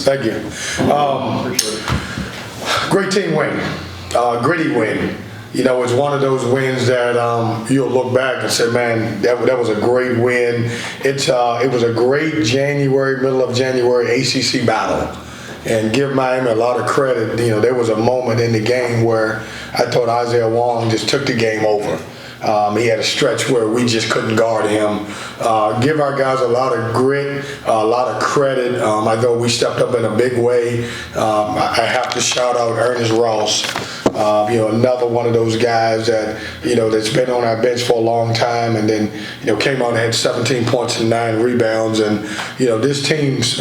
Thank you. Great team win, gritty win. You know, it's one of those wins that you'll look back and say, man, that was a great win. It was a great middle of January ACC battle. And give Miami a lot of credit. You know, there was a moment in the game where I thought Isaiah Wong just took the game over. He had a stretch where we just couldn't guard him. Give our guys a lot of grit, a lot of credit. I thought we stepped up in a big way. I have to shout out Ernest Ross. Another one of those guys that, that's been on our bench for a long time, and then, came out and had 17 points and 9 rebounds. And, this team's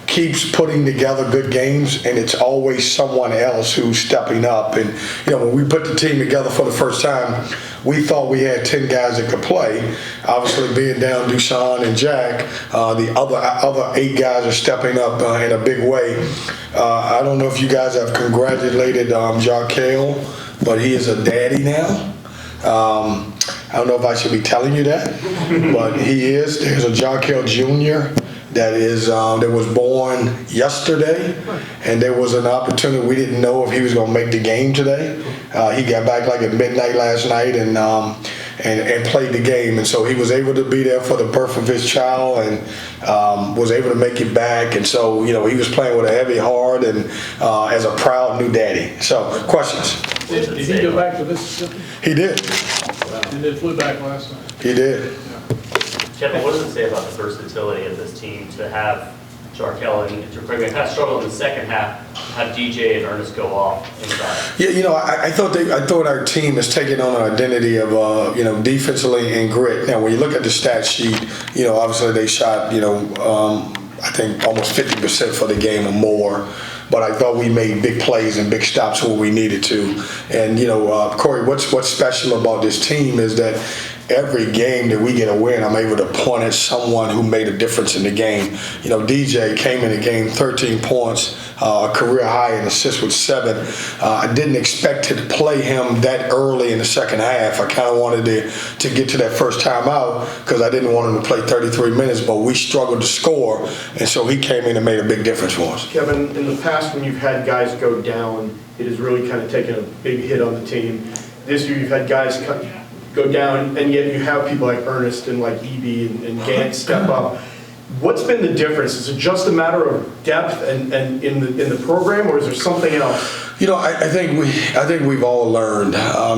keeps putting together good games, and it's always someone else who's stepping up. And, when we put the team together for the first time, we thought we had 10 guys that could play. Obviously, being down Dushan and Jack, the other 8 guys are stepping up in a big way. I don't know if you guys have congratulated Jarkel, but he is a daddy now. I don't know if I should be telling you that, but he is. There's a Jarkel Jr. that was born yesterday, and there was an opportunity. We didn't know if he was going to make the game today. He got back like at midnight last night and played the game, and so he was able to be there for the birth of his child and was able to make it back. And so he was playing with a heavy heart and as a proud new daddy. So questions? Did he go back to Mississippi? He did. And then flew back last night. He did. Kevin, what does it say about the versatility of this team to have Jarkel and kind of struggled in the second half, have DJ and Ernest go off inside? Yeah, I thought our team is taking on an identity of defensively and grit. Now, when you look at the stat sheet, obviously they shot I think almost 50% for the game or more. But I thought we made big plays and big stops where we needed to. And Corey, what's special about this team is that every game that we get a win, I'm able to point at someone who made a difference in the game. DJ came in the game 13 points, a career high in assists with 7. I didn't expect to play him that early in the second half. I kind of wanted to get to that first time out because I didn't want him to play 33 minutes, but we struggled to score, and so he came in and made a big difference for us. Kevin, in the past when you've had guys go down, it has really kind of taken a big hit on the team. This year you've had guys go down, and yet you have people like Ernest and like Eby and Gant step up. What's been the difference? Is it just a matter of depth and in the program, or is there something else? I think we've all learned.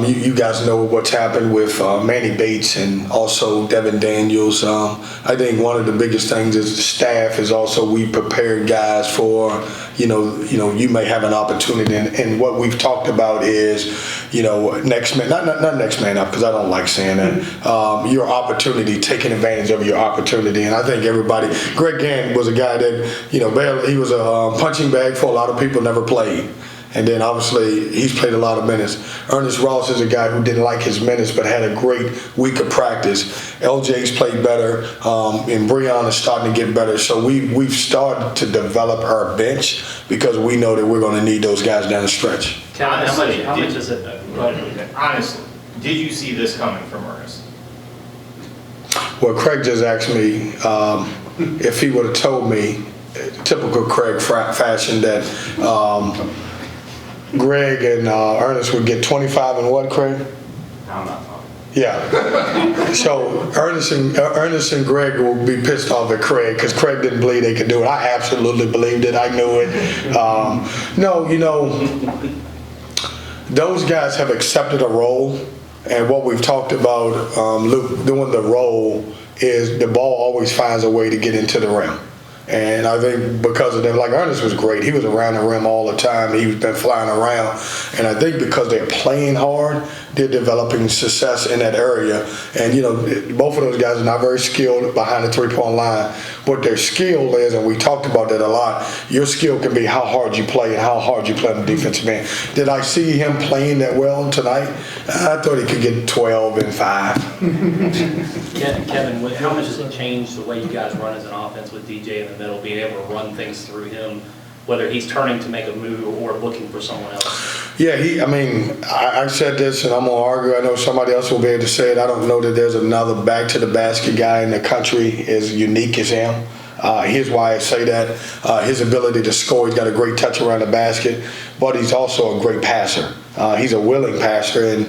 You guys know what's happened with Manny Bates and also Devin Daniels. I think one of the biggest things is the staff is also we prepared guys for you may have an opportunity, and what we've talked about is next man, not next man up, because I don't like saying that. Your opportunity, taking advantage of your opportunity, and I think everybody. Greg Gant was a guy that he was a punching bag for a lot of people, never played. And then obviously he's played a lot of minutes. Ernest Ross is a guy who didn't like his minutes but had a great week of practice. LJ's played better, and Breon is starting to get better. So we've started to develop our bench because we know that we're going to need those guys down the stretch. Honestly, How much is it? honestly, did you see this coming from Ernest? Well, Craig just asked me if he would have told me, typical Craig fashion, that Greg and Ernest would get 25 and what, Craig? I'm not talking. Yeah. So Ernest and Greg will be pissed off at Craig because Craig didn't believe they could do it. I absolutely believed it. I knew it. Those guys have accepted a role, and what we've talked about, Luke, doing the role is the ball always finds a way to get into the rim. And I think because of that, like Ernest was great. He was around the rim all the time. He's been flying around. And I think because they're playing hard, they're developing success in that area. And, both of those guys are not very skilled behind the three-point line. What their skill is, and we talked about that a lot, your skill can be how hard you play and how hard you play on the defensive end. Did I see him playing that well tonight? I thought he could get 12 and 5. Kevin, how much has it changed the way you guys run as an offense with DJ in the middle, being able to run things through him, whether he's turning to make a move or looking for someone else? Yeah, I said this, and I'm going to argue. I know somebody else will be able to say it. I don't know that there's another back-to-the-basket guy in the country as unique as him. Here's why I say that. His ability to score, he's got a great touch around the basket, but he's also a great passer. He's a willing passer, and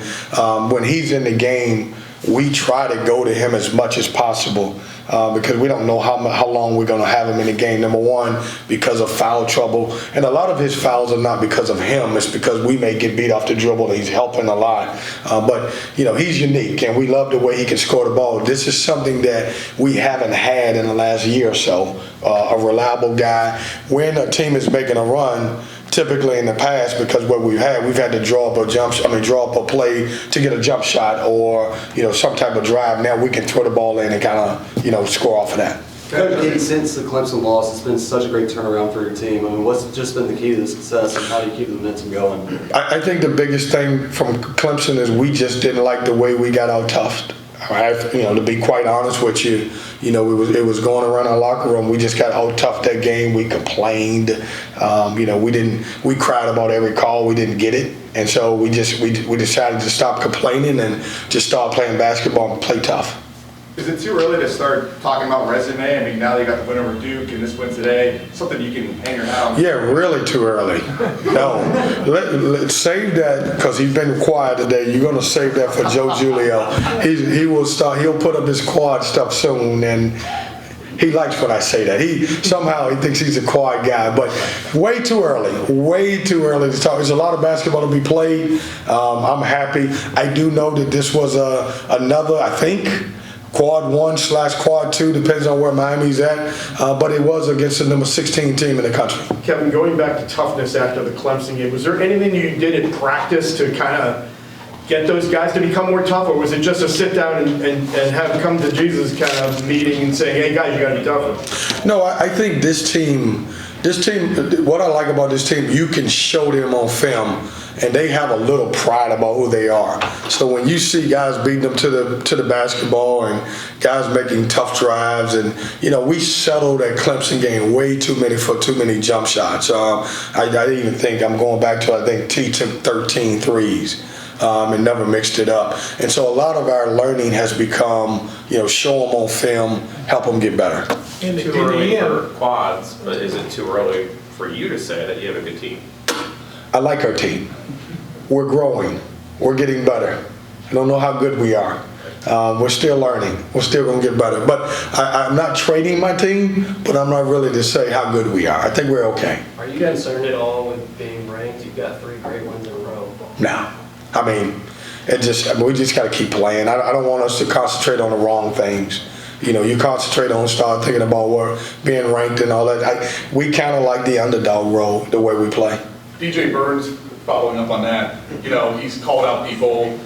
when he's in the game, we try to go to him as much as possible because we don't know how long we're going to have him in the game. Number one, because of foul trouble. And a lot of his fouls are not because of him. It's because we may get beat off the dribble. He's helping a lot. But, he's unique, and we love the way he can score the ball. This is something that we haven't had in the last year or so, a reliable guy. When a team is making a run, typically in the past, because what we've had to draw up a play to get a jump shot or, some type of drive. Now we can throw the ball in and kind of, score off of that. Coach, since the Clemson loss, it's been such a great turnaround for your team. I mean, what's just been the key to the success, and how do you keep the momentum going? I think the biggest thing from Clemson is we just didn't like the way we got out toughed. To be quite honest with you, it was going around our locker room. We just got out tough that game. We complained. We cried about every call. We didn't get it, and so we decided to stop complaining and just start playing basketball and play tough. Is it too early to start talking about resume? I mean, now they got the win over Duke and this win today, something you can hang your hat on. Yeah, really too early. No, let's save that because he's been quiet today. You're going to save that for Joe Giglio. He'll put up his quad stuff soon, and he likes when I say that. He thinks he's a quiet guy, but way too early to talk. There's a lot of basketball to be played. I'm happy. I do know that this was another, I think, quad 1/quad 2, depends on where Miami's at, but it was against the number 16 team in the country. Kevin, going back to toughness after the Clemson game, was there anything you did in practice to kind of get those guys to become more tough, or was it just a sit down and have come to Jesus kind of meeting and saying, hey guys, you got to be tougher? No, I think this team, what I like about this team, you can show them on film, and they have a little pride about who they are. So when you see guys beating them to the basketball and guys making tough drives, and we settled that Clemson game way too many jump shots. I didn't even think, I'm going back to, I think T took 13 threes. And never mixed it up. And so a lot of our learning has become, show them on film, help them get better. Too early for quads, but is it too early for you to say that you have a good team? I like our team. We're growing. We're getting better. I don't know how good we are. We're still learning. We're still going to get better. But I'm not trading my team, but I'm not really to say how good we are. I think we're okay. Are you concerned at all with being ranked? You've got 3 great wins in a row. No. I mean, we just got to keep playing. I don't want us to concentrate on the wrong things. You concentrate on start thinking about being ranked and all that. We kind of like the underdog role, the way we play. DJ Burns, following up on that, he's called out people.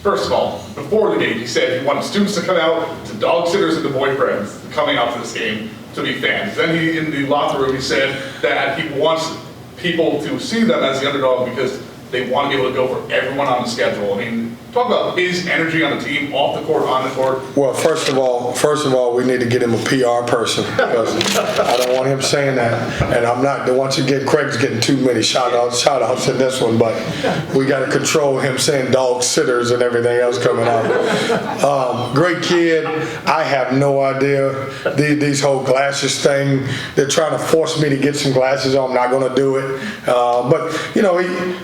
First of all, before the game, he said he wanted students to come out, to dog sitters and the boyfriends coming out to this game to be fans. Then in the locker room, he said that he wants people to see them as the underdog because they want to be able to go for everyone on the schedule. I mean, talk about his energy on the team, off the court, on the court. Well, first of all, we need to get him a PR person because I don't want him saying that. And I'm not. Once again, Craig's getting too many shout outs in this one, but we got to control him saying dog sitters and everything else coming out. Great kid. I have no idea these whole glasses thing. They're trying to force me to get some glasses on. I'm not going to do it. But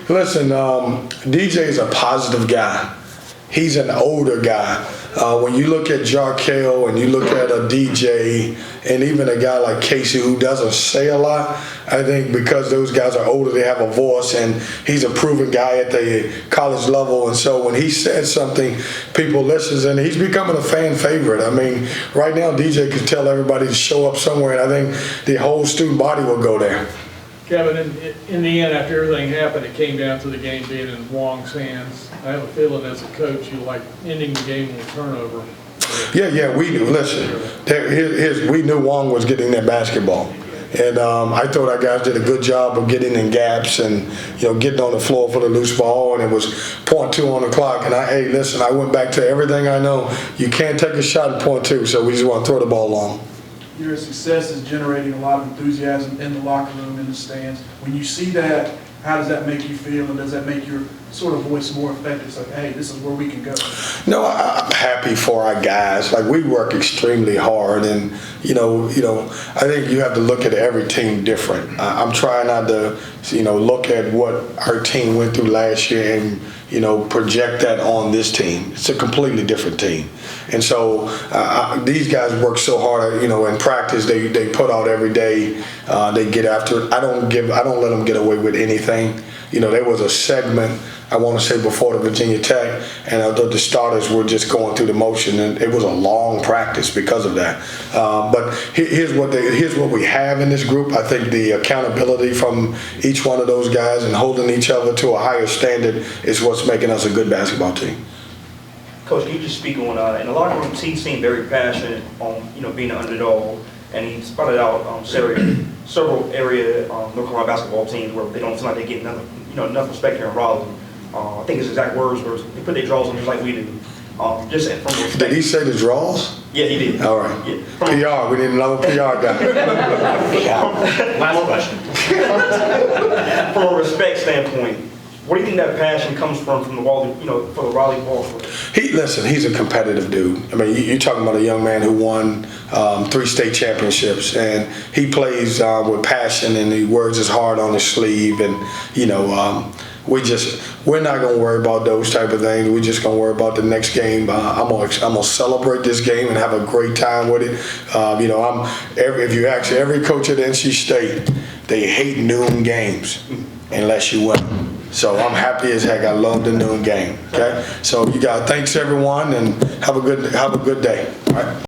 listen. DJ is a positive guy. He's an older guy. When you look at Jarkel and you look at a DJ and even a guy like Casey who doesn't say a lot, I think because those guys are older, they have a voice, and he's a proven guy at the college level. And so when he says something, people listen, and he's becoming a fan favorite. I mean, right now DJ could tell everybody to show up somewhere, and I think the whole student body will go there. Kevin, in the end, after everything happened, it came down to the game being in Wong's hands. I have a feeling as a coach, you like ending the game with a turnover. Yeah, we knew. Listen, we knew Wong was getting that basketball. And I thought our guys did a good job of getting in gaps and, getting on the floor for the loose ball. And it was .2 on the clock. And I went back to everything I know. You can't take a shot at .2, so we just want to throw the ball long. Your success is generating a lot of enthusiasm in the locker room, in the stands. When you see that, how does that make you feel, and does that make your sort of voice more effective? It's like, hey, this is where we can go. No, I'm happy for our guys. Like, we work extremely hard, and I think you have to look at every team different. I'm trying not to, look at what our team went through last year and project that on this team. It's a completely different team, and so these guys work so hard. In practice, they put out every day. They get after it. I don't let them get away with anything. There was a segment, I want to say, before the Virginia Tech, and I thought the starters were just going through the motion, and it was a long practice because of that. But here's what we have in this group. I think the accountability from each one of those guys and holding each other to a higher standard is what's making us a good basketball team. Coach, can you just speak on, in the locker room, he seemed very passionate on, being an underdog, and he spotted out several area North Carolina basketball teams where they don't feel like they get enough respect here in Raleigh. I think his exact words were, they put their draws on just like we do. Just from respect. Did he say the draws? Yeah, he did. All right. Yeah. PR, we need another PR guy. Last question. From a respect standpoint, where do you think that passion comes from the Raleigh, for the Raleigh ball club? He's a competitive dude. I mean, you're talking about a young man who won 3 state championships, and he plays with passion, and he wears his heart on his sleeve, and we're not gonna worry about those type of things. We're just gonna worry about the next game. I'm gonna celebrate this game and have a great time with it. If you ask every coach at NC State, they hate noon games unless you win. So I'm happy as heck. I love the noon game. Okay. So thanks everyone, and have a good day. All right.